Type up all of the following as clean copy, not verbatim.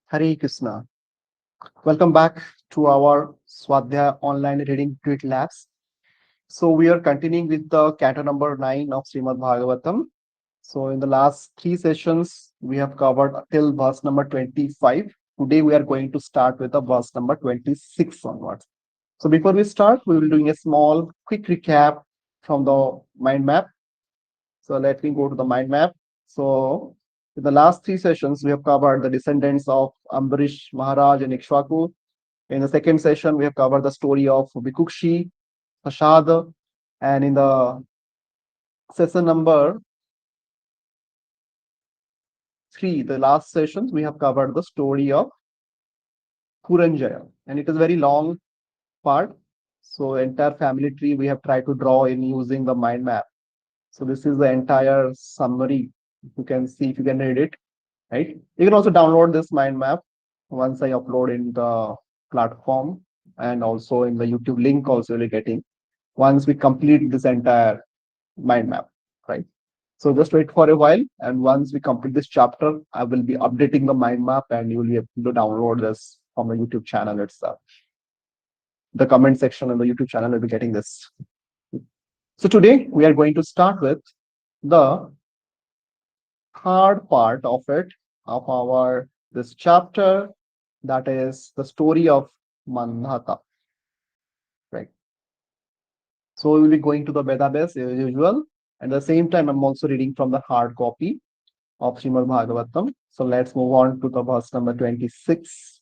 Hare Krishna. Welcome back to our Swadhyaya online reading tweet labs. So we are continuing with the canto number 9 of Srimad Bhagavatam. So in the last three sessions, we have covered till verse number 25. Today we are going to start with the verse number 26 onwards. So before we start, we will be doing a small quick recap from the mind map. So let me go to the mind map. So in the last three sessions, we have covered the descendants of Ambarish Maharaj and Ikshvaku. In the second session, we have covered the story of Vikukshi, Hashad, and in the session number three, the last sessions, we have covered the story of Puranjaya. And it is a very long part. So entire family tree we have tried to draw in using the mind map. So this is the entire summary. You can see if you can read it, right? You can also download this mind map once I upload in the platform and also in the YouTube link also you'll be getting once we complete this entire mind map, right? So just wait for a while, and once we complete this chapter, I will be updating the mind map, and you will be able to download this from the YouTube channel itself. The comment section on the YouTube channel will be getting this. So today we are going to start with the third part of it of our this chapter, that is the story of Mandhata, right? So we will be going to the Vedabase as usual. At the same time, I'm also reading from the hard copy of Srimad Bhagavatam. So let's move on to the verse number 26.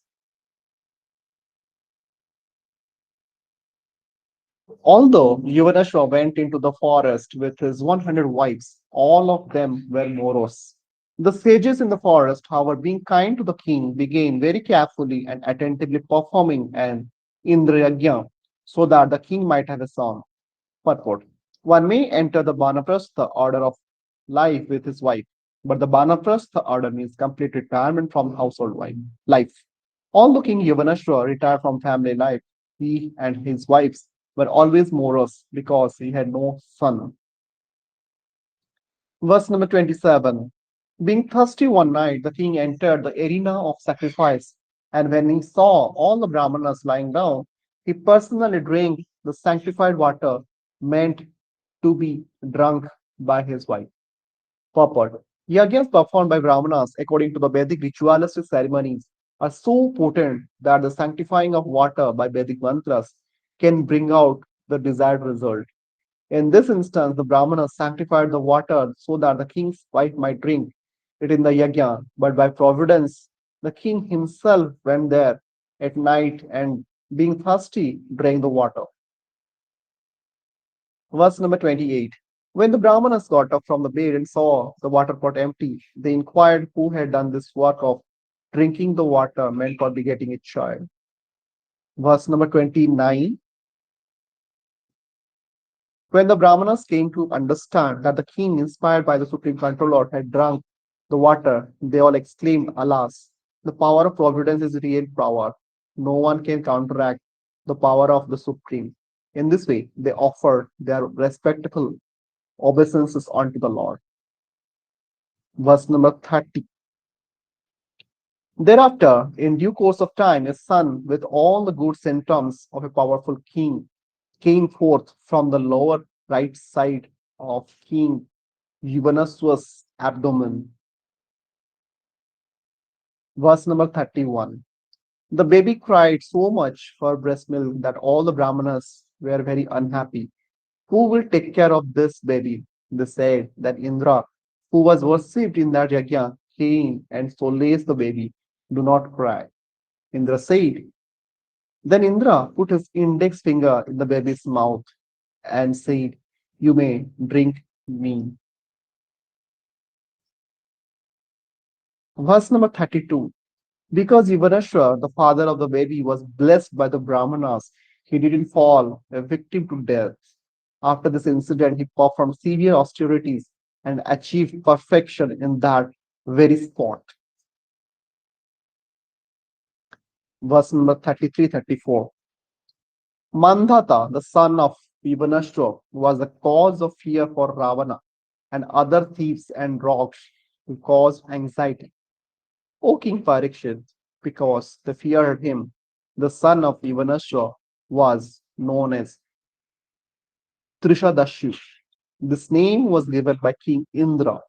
Although Yuvanashva went into the forest with his 100 wives, all of them were Moros. The sages in the forest, however, being kind to the king, began very carefully and attentively performing an Indra so that the king might have a son. Purport. One may enter the Banaprastha order of life with his wife, but the Banaprastha order means complete retirement from household life. Although King Yavanashva retired from family life, he and his wives were always morose because he had no son. Verse number 27. Being thirsty one night, the king entered the arena of sacrifice, and when he saw all the Brahmanas lying down, he personally drank the sanctified water meant to be drunk by his wife. Purport. Yajnas performed by Brahmanas according to the Vedic ritualistic ceremonies are so potent that the sanctifying of water by Vedic mantras can bring out the desired result. In this instance, the Brahmanas sanctified the water so that the king's wife might drink it in the yajna, but by providence, the king himself went there at night and, being thirsty, drank the water. Verse number 28. When the Brahmanas got up from the bed and saw the water pot empty, they inquired who had done this work of drinking the water meant for begetting a child. Verse number 29. When the Brahmanas came to understand that the king, inspired by the Supreme Controller, had drunk the water, they all exclaimed, Alas, the power of providence is real power. No one can counteract the power of the Supreme. In this way, they offered their respectful obeisances unto the Lord. Verse number 30. Thereafter, in due course of time, a son with all the good symptoms of a powerful king came forth from the lower right side of King Yuvanaswa's abdomen. Verse number 31. The baby cried so much for breast milk that all the Brahmanas were very unhappy. Who will take care of this baby? They said that Indra, who was worshipped in that yajna, came and solaced the baby. Do not cry. Indra said. Then Indra put his index finger in the baby's mouth and said, You may drink me. Verse number 32. Because Yuvanashva, the father of the baby, was blessed by the Brahmanas, he didn't fall a victim to death. After this incident, he performed severe austerities and achieved perfection in that very spot. Verse number 33-34. Mandhata, the son of Yuvanashva, was the cause of fear for Ravana and other thieves and rogues who caused anxiety. O King Parikshit, because they feared him. The son of Ivanashwa was known as Trishadashu. This name was given by King Indra.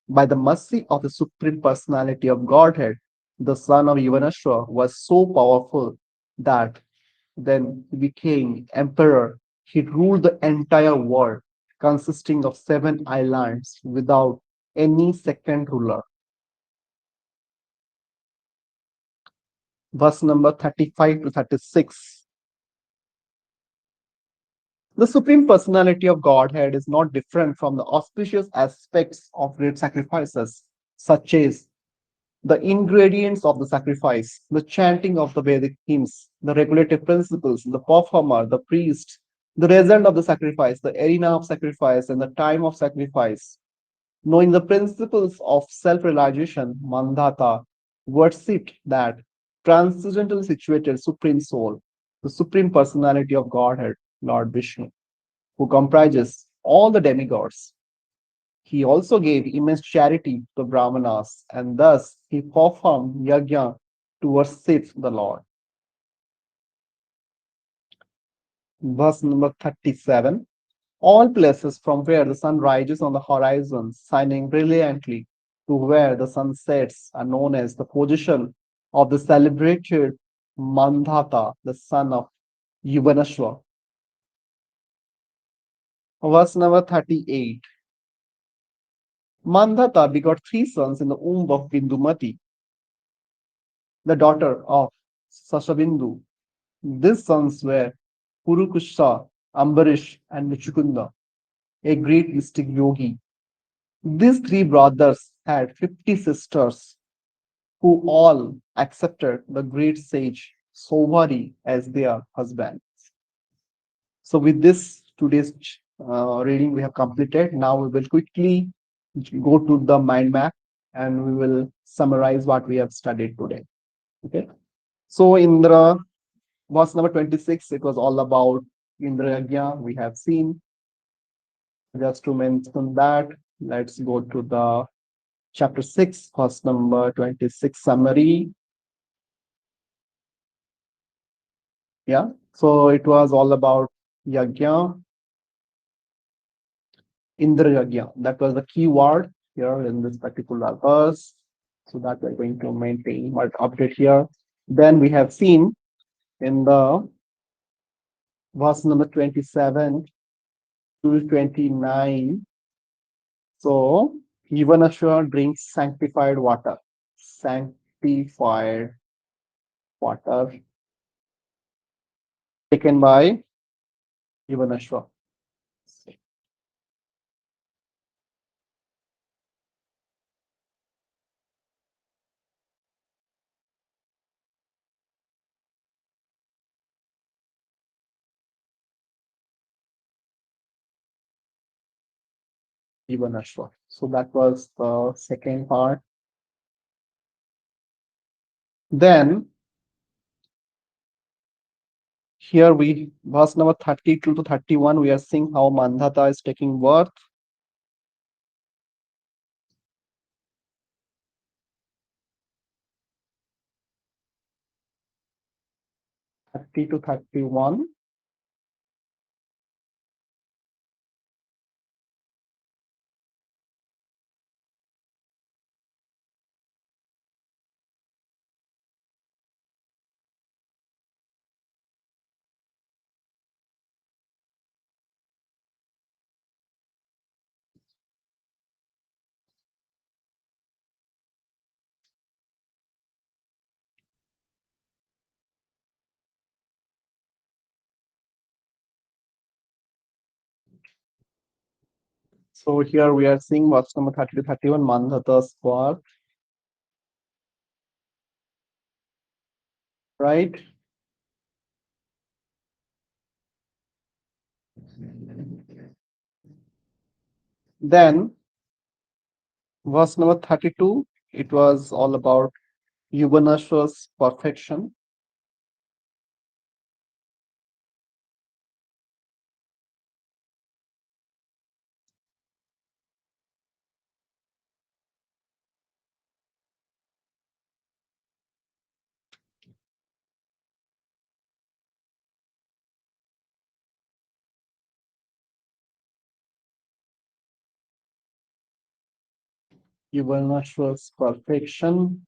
By the mercy of the Supreme Personality of Godhead, the son of Ivanashwa was so powerful that then he became emperor. He ruled the entire world, consisting of 7 islands, without any second ruler. Verse number 35 to 36. The Supreme Personality of Godhead is not different from the auspicious aspects of great sacrifices, such as the ingredients of the sacrifice, the chanting of the Vedic hymns, the regulative principles, the performer, the priest, the result of the sacrifice, the arena of sacrifice, and the time of sacrifice. Knowing the principles of self realization, Mandhata worshipped that transcendental situated Supreme Soul, the Supreme Personality of Godhead, Lord Vishnu, who comprises all the demigods. He also gave immense charity to the Brahmanas, and thus he performed yajna to worship the Lord. Verse number 37. All places from where the sun rises on the horizon, shining brilliantly, to where the sun sets, are known as the position of the celebrated Mandhata, the son of Yuvanashwa. Verse number 38. Mandhata begot 3 sons in the womb of Bindumati, the daughter of Sashabindu. These sons were Purukusha, Ambarish, and Michukunda, a great mystic yogi. These 3 brothers had 50 sisters who all accepted the great sage Sovari as their husband. So, with this, today's reading we have completed. Now, we will quickly go to the mind map and we will summarize what we have studied today. Okay. So, Indra, verse number 26, it was all about Indra Yajna. We have seen. Just to mention that, let's go to the chapter 6, verse number 26 summary. Yeah. So it was all about Yajna, Indra Yajna. That was the key word here in this particular verse. So that we're going to maintain or update here. Then we have seen in the verse number 27 to 29. So Yivanashwa drinks sanctified water. Sanctified water taken by Yivanashwa. Yivanashwa. So that was the second part. Then here we verse number 32 to 31, we are seeing how Mandhata is taking birth. 30 to 31. So here we are seeing verse number 30 to 31, Mandhata's birth, right? Then verse number 32, it was all about Yuvanashwa's perfection. Yuvanashwa's perfection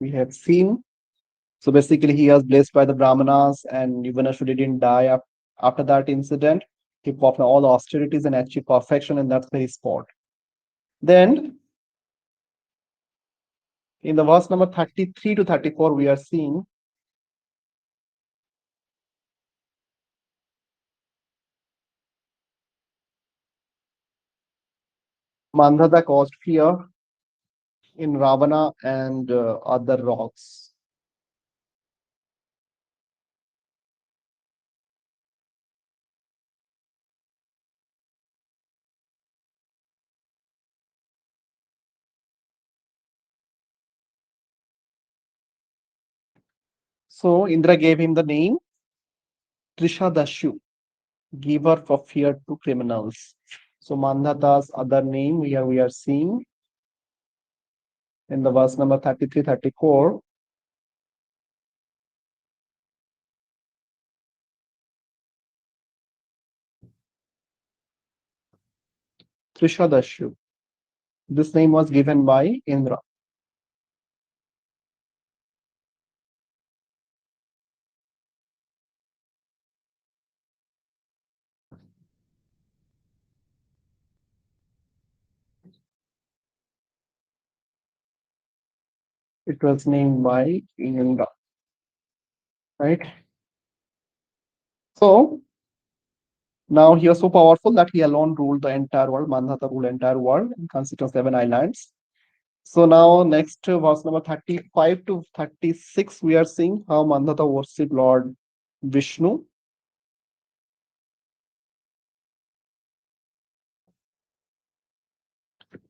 we have seen. So basically, he was blessed by the Brahmanas, and Yuvanashwa didn't die after that incident. He performed all the austerities and achieved perfection in that very spot. Then, in the verse number 33 to 34, we are seeing Mandhata caused fear in Ravana and other rocks. So Indra gave him the name Trishadashu, giver for fear to criminals. So Mandhata's other name we are seeing in the verse number 33, 34. Trishadashu. This name was given by Indra. It was named by Indra, right? So now he was so powerful that he alone ruled the entire world. Mandhata ruled the entire world and consisted of 7 islands. So now next verse number 35 to 36, we are seeing how Mandhata worshipped Lord Vishnu.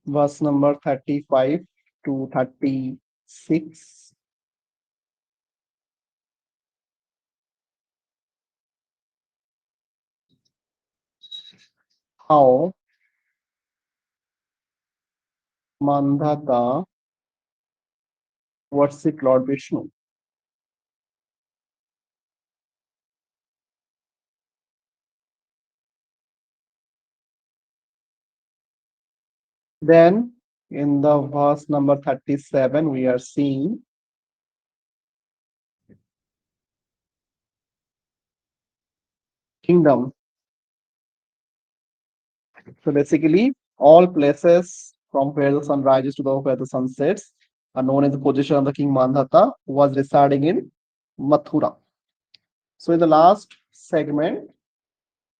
Verse number 35 to 36. How Mandhata worshipped Lord Vishnu. Then in the verse number 37, we are seeing kingdom. So basically, all places from where the sun rises to the where the sun sets are known as the position of the king Mandhata, who was residing in Mathura. So in the last segment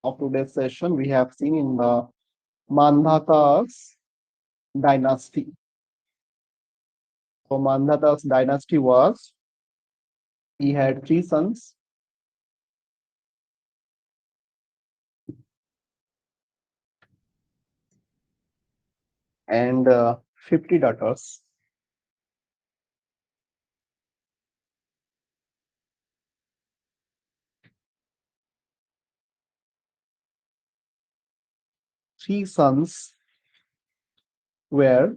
of today's session, we have seen in the Mandhata's dynasty. So Mandhata's dynasty was, he had 3 sons and 50 daughters. Three sons were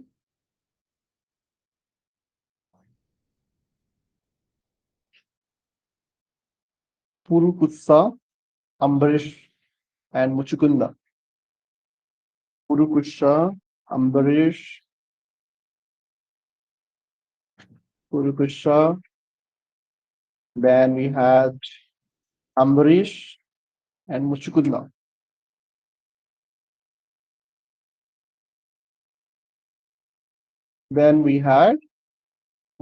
Purukutsa, Ambarish, and Muchukunda. Purukusha, Ambarish, Purukusha. Then we had Ambarish and Muchukunda. Then we had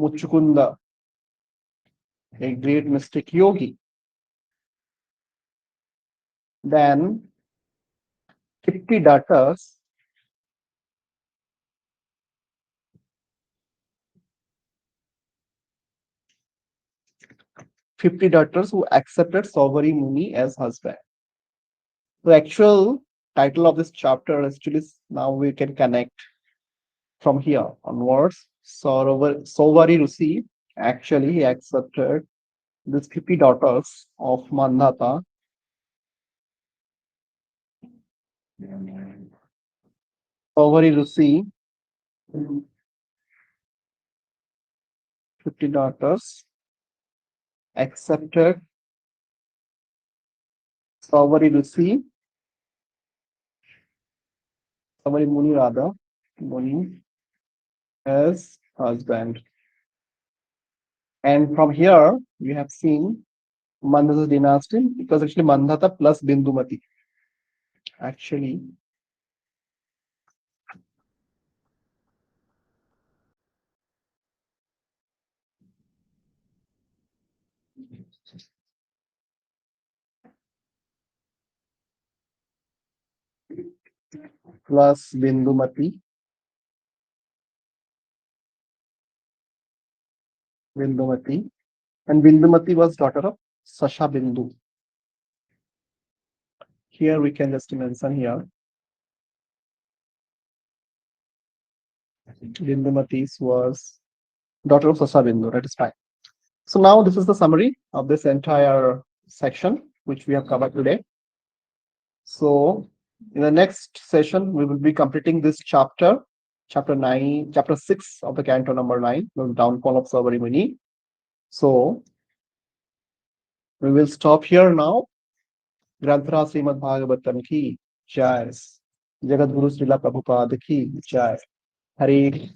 Muchukunda, a great mystic yogi. Then 50 daughters, 50 daughters who accepted Savari Muni as husband. The actual title of this chapter actually now we can connect from here onwards. Savari Rusi actually he accepted these 50 daughters of Mandhata. Savari Rusi, 50 daughters, accepted Savari Rusi Somebody Muni Radha, Muni as husband. And from here, we have seen Mandhata dynasty. It was actually Mandhata plus Bindumati. Actually, plus Bindumati. Bindumati. And Bindumati was daughter of Sasha Bindu. Here we can just mention here. Bindumati was daughter of Sasha Bindu. That is fine. So now this is the summary of this entire section which we have covered today. So in the next session, we will be completing this chapter, chapter 9, chapter 6 of the canto number 9, the downfall of Sabarimuni. So we will stop here now. Granthara Srimad Bhagavatam ki jai. Jagadguru Srila Prabhupada ki jai. Hare